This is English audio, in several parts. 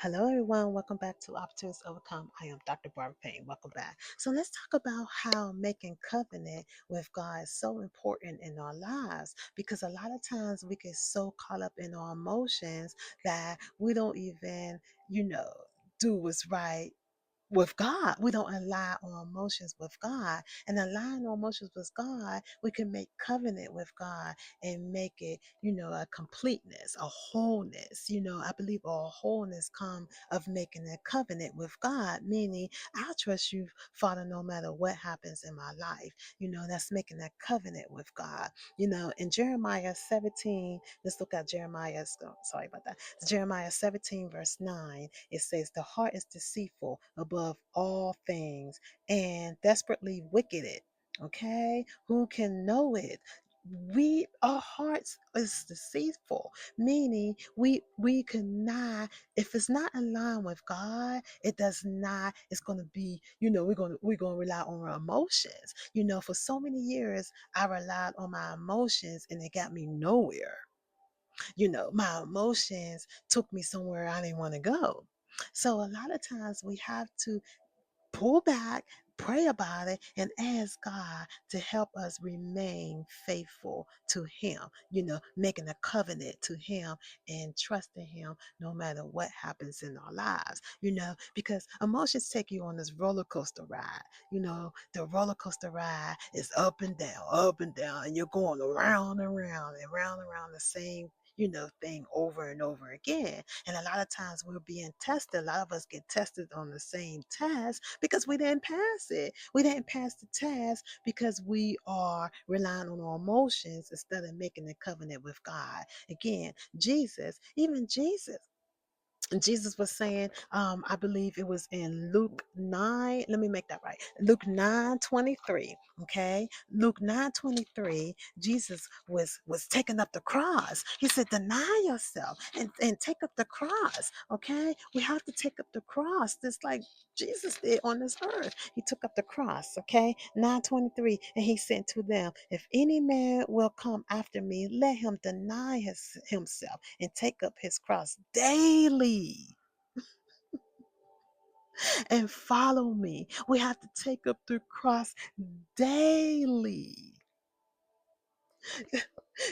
Hello, everyone. Welcome back to Opportunities to Overcome. I am Dr. Barbara Payne. Welcome back. So, let's talk about how making covenant with God is so important in our lives because a lot of times we get so caught up in our emotions that we don't even, you know, do what's right with God. We don't align our emotions with God. And align our emotions with God, we can make covenant with God and make it, a completeness, a wholeness. I believe our wholeness come of making a covenant with God, meaning I trust you, Father, no matter what happens in my life. That's making a covenant with God. In Jeremiah 17, let's look at Jeremiah, sorry about that. Jeremiah 17, verse 9, it says, "The heart is deceitful above all things and desperately wicked." Okay? Who can know it? Our hearts is deceitful, meaning we cannot, if it's not in line with God, it does not, it's gonna be, we're gonna rely on our emotions. For so many years I relied on my emotions and it got me nowhere. My emotions took me somewhere I didn't want to go. So a lot of times we have to pull back, pray about it, and ask God to help us remain faithful to Him, making a covenant to Him and trusting Him no matter what happens in our lives, because emotions take you on this roller coaster ride. The roller coaster ride is up and down, and you're going around and round and round and round the same thing over and over again. And a lot of times we're being tested. A lot of us get tested on the same test because we didn't pass it. We didn't pass the test because we are relying on our emotions instead of making a covenant with God. Again, even Jesus was saying, I believe it was in Luke 9. Let me make that right. Luke 9:23. Okay. Luke 9:23. Jesus was taking up the cross. He said, deny yourself and take up the cross. Okay. We have to take up the cross. Just like Jesus did on this earth. He took up the cross. Okay. 9:23. And he said to them, if any man will come after me, let him deny himself and take up his cross daily and follow me. We have to take up the cross daily.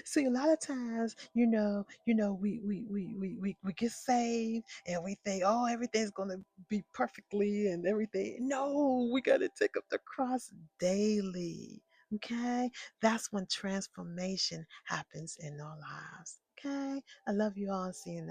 See, a lot of times, we get saved and we think, oh, everything's gonna be perfectly and everything. No, we gotta take up the cross daily. Okay, that's when transformation happens in our lives. Okay, I love you all. See you next.